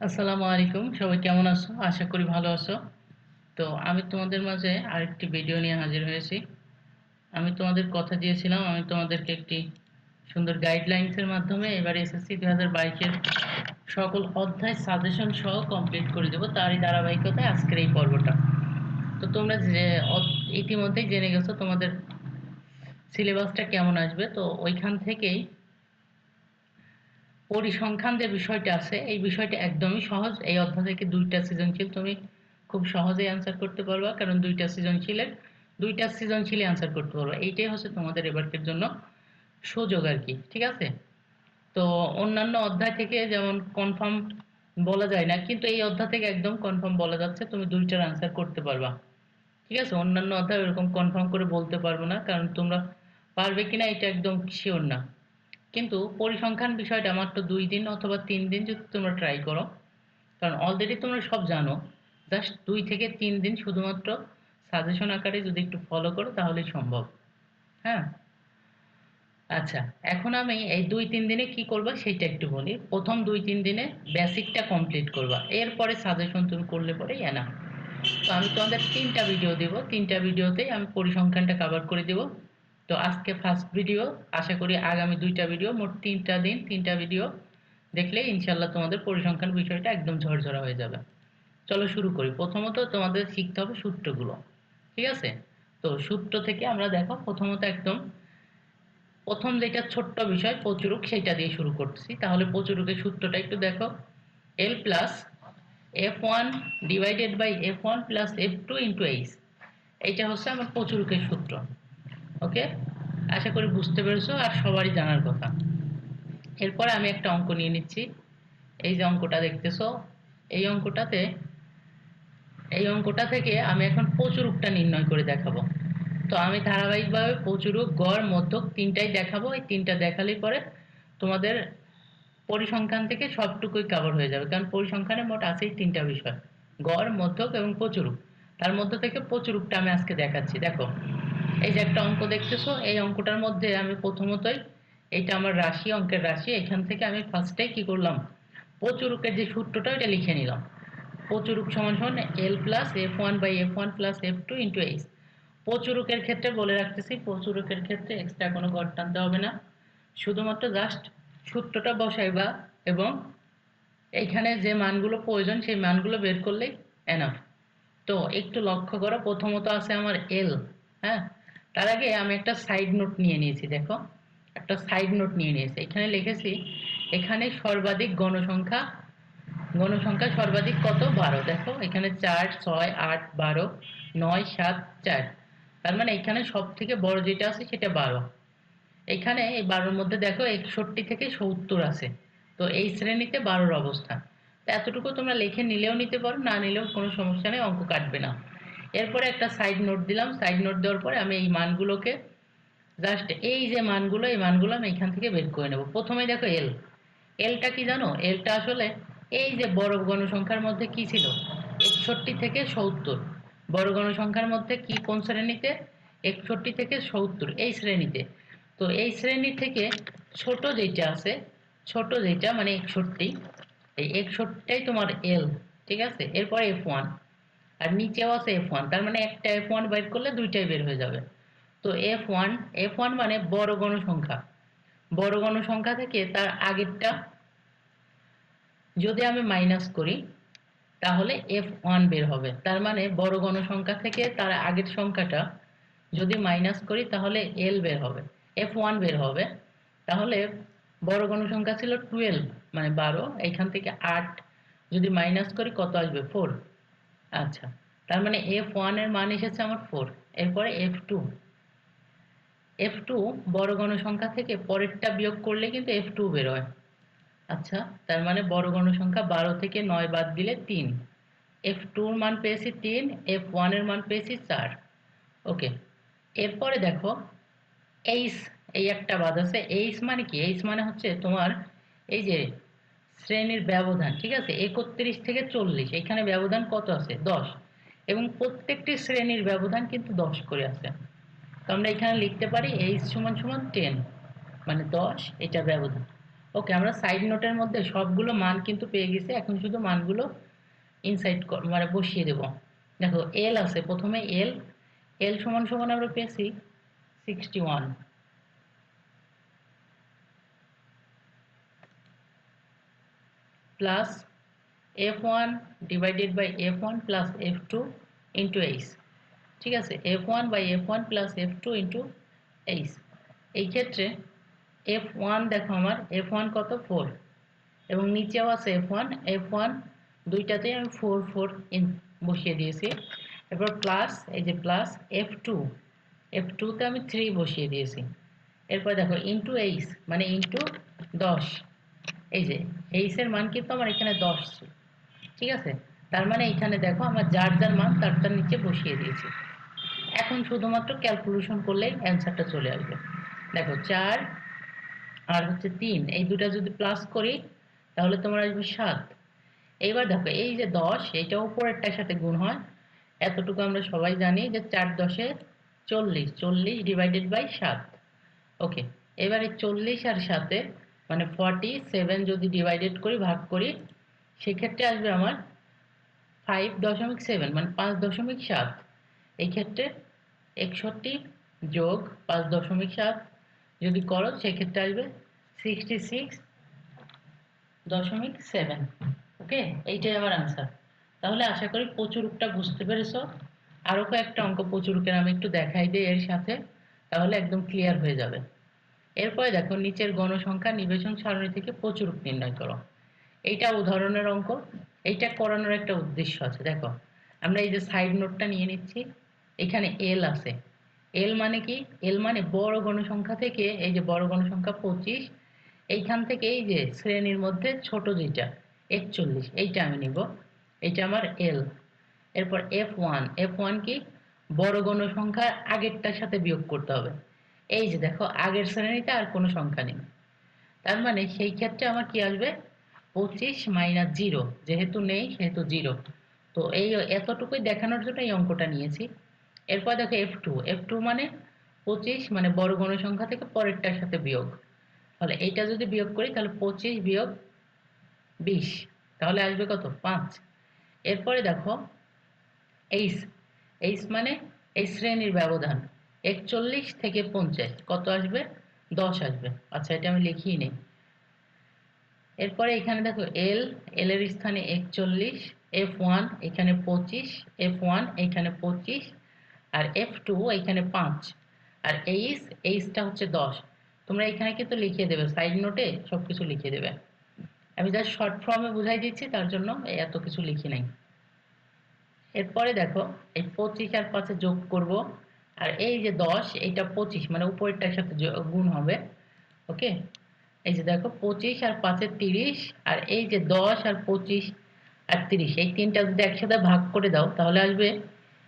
আসসালামু আলাইকুম, সবাই কেমন আছো? আশা করি ভালো আছো। তো আমি তোমাদের মাঝে আরেকটি ভিডিও নিয়ে হাজির হয়েছি। আমি তোমাদের কথা দিয়েছিলাম, আমি তোমাদেরকে একটি সুন্দর গাইডলাইন্স এর মাধ্যমে এবার এসএসসি 2022 এর সকল অধ্যায় সাজেশন সহ কমপ্লিট করে দেব। তারই ধারাবাহিকতায় আজকের এই পর্বটা। তো তোমরা যে ইতিমধ্যেই জেনে গেছো তোমাদের সিলেবাসটা কেমন আসবে। তো ওইখান থেকেই পরিসংখ্যান যে বিষয়টা আছে এই বিষয়টা একদমই সহজ। এই অধ্যায় থেকে দুইটা সৃজনশীল তুমি খুব সহজেই অ্যান্সার করতে পারবা, কারণ দুইটা সৃজনশীলই অ্যান্সার করতে পারবা। এইটাই হচ্ছে তোমাদের এবারকার জন্য সুযোগ আর কি, ঠিক আছে? তো অন্যান্য অধ্যায় থেকে যেমন কনফার্ম বলা যায় না, কিন্তু এই অধ্যায় থেকে একদম কনফার্ম বলা যাচ্ছে তুমি দুইটার অ্যান্সার করতে পারবা, ঠিক আছে? অন্যান্য অধ্যায় এরকম কনফার্ম করে বলতে পারবো না, কারণ তোমরা পারবে কিনা এটা একদম শিওর না। কিন্তু পরিসংখ্যান বিষয়টা মাত্র 2 দিন অথবা 3 দিন যদি তোমরা ট্রাই করো, কারণ অলরেডি তোমরা সব জানো, জাস্ট 2 থেকে 3 দিন শুধুমাত্র সাজেশন আকারে যদি একটু ফলো করো তাহলেই সম্ভব। হ্যাঁ, আচ্ছা, এখন আমি এই 2-3 দিনে কি করবা সেটা একটু বলি। প্রথম 2-3 দিনে বেসিকটা কমপ্লিট করবা, এরপরে সাজেশন তুমি করলে পরে না। তো আমি তোমাদের 3টা ভিডিও দিব, 3টা ভিডিওতেই আমি পরিসংখ্যানটা কভার করে দিব। তো আজকে ফার্স্ট ভিডিও, আশা করি আগামী 2টা ভিডিও, মোট 3টা দিন 3টা ভিডিও দেখলে ইনশাল্লাহ তোমাদের পরিসংখ্যান বিষয়টা একদম ঝরঝরা হয়ে যাবে। চলো শুরু করি। প্রথমত তোমাদের শিখতে হবে সূত্রগুলো, ঠিক আছে? তো সূত্র থেকে আমরা দেখো প্রথমত একদম প্রথম যেটা ছোট্ট বিষয় প্রচুরক, সেটা দিয়ে শুরু করছি। তাহলে প্রচুরকের সূত্রটা একটু দেখো। L plus F1 divided by F1 plus F2 into H, এইটা হচ্ছে আমার প্রচুরকের সূত্র। ওকে, আশা করি বুঝতে পেরেছো আর সবারই জানার কথা। এরপরে আমি একটা অঙ্ক নিয়ে নিচ্ছি। এই যে অঙ্কটা দেখতেছো, এই অঙ্কটাতে এই অঙ্কটা থেকে আমি এখন প্রচুরকটা নির্ণয় করে দেখাবো। তো আমি ধারাবাহিকভাবে প্রচুরক, গড়, মধ্যক তিনটাই দেখাবো। এই তিনটা দেখালেই পরে তোমাদের পরিসংখ্যান থেকে সবটুকুই কভার হয়ে যাবে, কারণ পরিসংখ্যানে মোট আছেই 3টা বিষয়: গড়, মধ্যক এবং প্রচুরক। তার মধ্যে থেকে প্রচুরকটা আমি আজকে দেখাচ্ছি। দেখো, এই যে একটা অঙ্ক দেখতেছো, এই অঙ্কটার মধ্যে আমি প্রথমতই, এটা আমার রাশি, অঙ্কের রাশি, এখান থেকে আমি ফার্স্টেই কি করলাম, প্রচুরকের যে সূত্রটা ওইটা লিখে নিলাম। প্রচুরক সমান সমান L plus F1 by F1 plus F2 into H. প্রচুরকের ক্ষেত্রে বলে রাখতেছি, প্রচুরকের ক্ষেত্রে এক্সট্রা কোনো ঘর টানতে হবে না, শুধুমাত্র জাস্ট সূত্রটা বসাইবা এবং এইখানে যে মানগুলো প্রয়োজন সেই মানগুলো বের করলেই এনাফ। তো একটু লক্ষ্য করো, প্রথমত আছে আমার এল। হ্যাঁ, তার আগে আমি একটা সাইড নোট নিয়ে নিয়েছি। দেখো, একটা সাইড নোট নিয়ে নিয়েছি, এখানে লিখেছি এখানে সর্বাধিক গণসংখ্যা, গণসংখ্যা সর্বাধিক কত, 12। দেখো এখানে 4, 6, 8, 12, 9, 7, 4, তার মানে এখানে সব থেকে বড় যেটা আছে সেটা 12। এখানে এই 12-র মধ্যে দেখো 61 থেকে 70 আছে। তো এই শ্রেণীতে 12-র অবস্থান। তো এতটুকু তোমরা লিখে নিলেও নিতে পারো, না নিলেও কোনো সমস্যা নেই, অঙ্ক কাটবে না। এরপরে একটা সাইড নোট দিলাম। সাইড নোট দেওয়ার পরে আমি এই মানগুলোকে জাস্ট, এই যে মানগুলো, এই মানগুলো আমি এখান থেকে বের করে নেব। প্রথমেই দেখো এল। এলটা কি জানো? এলটা আসলে এই যে বড় গণসংখ্যার মধ্যে কি ছিল, 61 থেকে 70। বড় গণসংখ্যার মধ্যে কি কোন শ্রেণীতে? 61 থেকে 70 এই শ্রেণীতে। তো এই শ্রেণী থেকে ছোট যেটা আছে, ছোট যেটা মানে 61, এই 61টাই তোমার এল, ঠিক আছে? এরপর F1, আর নিচেও আছে F1, তার মানে একটা F1 বের করলে দুইটাই বের হয়ে যাবে। তো F1 মানে বড় গণসংখ্যা। বড় গণসংখ্যা থেকে তার আগেরটা যদি আমি মাইনাস করি তাহলে F1 বের হবে। তার মানে বড় গণসংখ্যা থেকে তার আগের সংখ্যাটা যদি মাইনাস করি তাহলে এল বের হবে, F1 বের হবে। তাহলে বড় গণসংখ্যা ছিল 12, মানে 12, এইখান থেকে 8 যদি মাইনাস করি কত আসবে, 4। আচ্ছা, তার মানে F1 এর মান এসেছে আমার 4। এরপরে F2, F2 বড় গণসংখ্যা থেকে পরেরটা বিয়োগ করলে কিন্তু F2 বের হয়। আচ্ছা, তার মানে বড় গণসংখ্যা 12 থেকে 9 বাদ দিলে 3। F2 এর মান পেয়েছি 3, F1 এর মান পেয়েছি 4। ওকে, এরপরে দেখো এইচ, এই একটা বাদ আছে। এইচ মানে কি? এইচ মানে হচ্ছে তোমার এই যে শ্রেণীর ব্যবধান, ঠিক আছে? 31 থেকে 40, এখানে ব্যবধান কত আছে, 10, এবং প্রত্যেকটি শ্রেণীর ব্যবধান কিন্তু 10 করে আছে। তো আমরা এখানে লিখতে পারি এইচ সমান সমান 10, মানে 10, এটা ব্যবধান। ওকে, আমরা সাইড নোটের মধ্যে সবগুলো মান কিন্তু পেয়ে গেছি, এখন শুধু মানগুলো ইনসাইড মানে বসিয়ে দেব। দেখো এল আছে, প্রথমে এল, এল সমান সমান আমরা পেয়েছি 61 plus f1 divided by f1 plus f2 into h. ঠিক আছে, f1 by f1 plus f2 into H. এই ক্ষেত্রে f1 দেখো আমার f1 কত 4, এবং নিচেও আছে f1, f1 দুইটাতেই আমি 4 4 বসিয়ে দিয়েছি। এরপর প্লাস, এই যে প্লাস f2, f2 তে আমি 3 বসিয়ে দিয়েছি। এরপর দেখো ইন্টু এইচ মানে ইন্টু 10, এই যে এইচ এর মান কিন্তু আমার এখানে 10 ছিল। ঠিক আছে, তার মানে এখানে দেখো আমার যার যার মান তার তার নিচে বসিয়ে দিয়েছি। এখন শুধুমাত্র ক্যালকুলেশন করলেই অ্যান্সারটা চলে আসবে। দেখো 4 আর হচ্ছে 3, এই দুটা যদি প্লাস করি তাহলে তোমার আসবে 7। এইবার দেখো এই যে 10, এটা উপরেরটার সাথে গুণ হয়, এতটুকু আমরা সবাই জানি যে 4 10 40, 40 ডিভাইডেড বাই 7। ওকে, এবারে 40 আর 7 মানে 47 যদি ডিভাইডেড করি, ভাগ করি, সেক্ষেত্রে আসবে আমার 5.7 মানে 5.7। এই ক্ষেত্রে 61 যোগ 5.7 যদি করো সেক্ষেত্রে আসবে 66.7। ওকে, এইটাই আমার আনসার। তাহলে আশা করি প্রচুরকটা বুঝতে পেরেছো। আরও কয়েকটা অঙ্ক প্রচুরকের আমি একটু দেখাই দিই এর সাথে, তাহলে একদম ক্লিয়ার হয়ে যাবে। এরপরে দেখো নিচের গণসংখ্যা নিবেশন সারণী থেকে প্রচুরক নির্ণয় করো। এইটা উদাহরণের অঙ্ক, এইটা করানোর একটা উদ্দেশ্য আছে। দেখো আমরা এই যে সাইড নোটটা নিয়ে নিচ্ছি, এখানে এল আছে। এল মানে কি? এল মানে বড় গণসংখ্যা থেকে, এই যে বড় গণসংখ্যা 25, এইখান থেকে এই যে শ্রেণীর মধ্যে ছোট যেটা 41, এইটা আমি নিব, এইটা আমার এল। এরপর f1, f1 কি? বড় গণসংখ্যার আগেরটার সাথে বিয়োগ করতে হবে। এই যে দেখো আগের শ্রেণীতে আর কোনো সংখ্যা নেই, তার মানে সেই ক্ষেত্রে আমার কি আসবে 25 মাইনাস 0, যেহেতু নেই সেহেতু 0। তো এই এতটুকুই দেখানোর জন্য এই অঙ্কটা নিয়েছি। এরপর দেখো f2, f2 মানে 25 মানে বড় গণসংখ্যা থেকে পরেরটার সাথে বিয়োগ, তাহলে এইটা যদি বিয়োগ করি তাহলে 25 বিয়োগ 20, তাহলে আসবে কত 5। এরপরে দেখো এইচ, এইচ মানে এই শ্রেণীর ব্যবধান 41 থেকে 50 কত আসবে 10 আসবে। আচ্ছা এটা আমি লিখিয়ে নেই। এরপরে এখানে দেখো এল, এল এর স্থানে 41, f1 এখানে 25, f1 এখানে 25, আর f2 এখানে 5, আর এইচ, এইচটা হচ্ছে 10। তোমরা এখানে কিন্তু লিখিয়ে দেবে, সাইড নোটে সবকিছু লিখিয়ে দেবে। আমি জাস্ট শর্ট ফর্মে বুঝাই দিচ্ছি, তার জন্য এত কিছু লিখি নাই। এরপরে দেখো এই 25 আর 5 যোগ করব, আর এই যে 10, এইটা 25 মানে উপরেরটার সাথে গুণ হবে। ওকে, এই যে দেখো 25 আর 5 30, আর এই যে 10 আর 25 আর 30, এই তিনটা যদি একসাথে ভাগ করে দাও তাহলে আসবে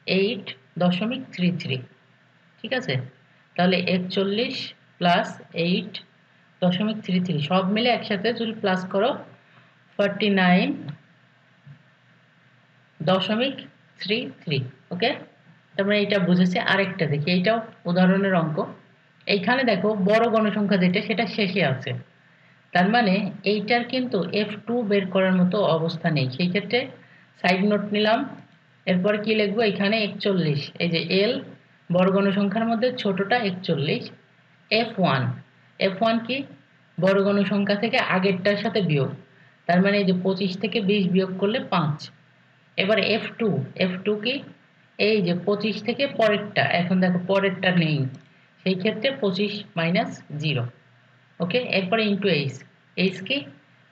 8.33। ঠিক আছে, তাহলে 41 প্লাস 8.33 সব মিলে একসাথে যদি প্লাস করো 49.33। ওকে, তারপরে এটা বুঝেছি। আরেকটা দেখি, এইটাও উদাহরণের অঙ্ক। এইখানে দেখো বড় গণসংখ্যা যেটা সেটা শেষে আছে, তার মানে এইটার কিন্তু f2 বের করার মতো অবস্থা নেই, সেই ক্ষেত্রে সাইড নোট নিলাম। এরপর কি লিখবো, এখানে 41, এই যে এল বড় গণসংখ্যার মধ্যে ছোটটা 41, f1, f1 কি? বড় গণসংখ্যা থেকে আগেরটার সাথে বিয়োগ, তার মানে এই যে 25 থেকে 20 বিয়োগ করলে 5। এবার f2, f2 কি? এই যে 25 থেকে পরেরটা, এখন দেখো পরেরটা নেই, সেই ক্ষেত্রে 25 মাইনাস 0। ওকে, এরপরে ইন্টু এইচ, এইচ কি?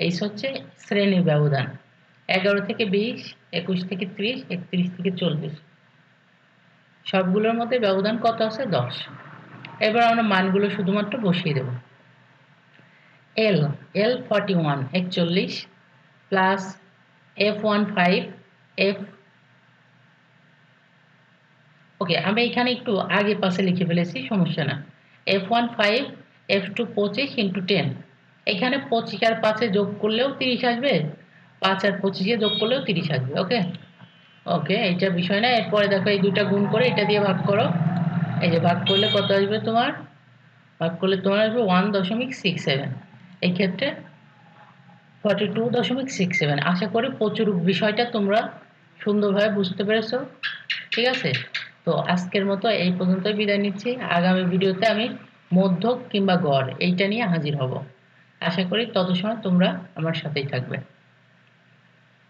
এইচ হচ্ছে শ্রেণীর ব্যবধান 11 থেকে 20, 21 থেকে 30, 31 থেকে 40, সবগুলোর মধ্যে ব্যবধান কত আছে 10। এবার আমরা মানগুলো শুধুমাত্র বসিয়ে দেব। এল, এল 41 41 প্লাস f1 5, f, ওকে আমি এখানে একটু আগে পাশে লিখে ফেলেছি, সমস্যা না। f1 5, f2 25 ইন্টু 10, এখানে 25 আর 5 যোগ করলেও 30 আসবে, 5 আর 25 যোগ করলেও 30 আসবে। ওকে, ওকে এইটা বিষয় না। এরপরে দেখো এই দুইটা গুণ করে এটা দিয়ে ভাগ করো, এই যে ভাগ করলে কত আসবে তোমার, ভাগ করলে তোমার আসবে 1.67। এই ক্ষেত্রে 42.67। আশা করি প্রচুর বিষয়টা তোমরা সুন্দরভাবে বুঝতে পেরেছো। ঠিক আছে, তো আজকের মতো এই পর্যন্তই বিদায় নিচ্ছি। আগামী ভিডিওতে আমি মধ্যক কিংবা গড় এইটা নিয়ে হাজির হব। আশা করি তত সময় তোমরা আমার সাথেই থাকবে।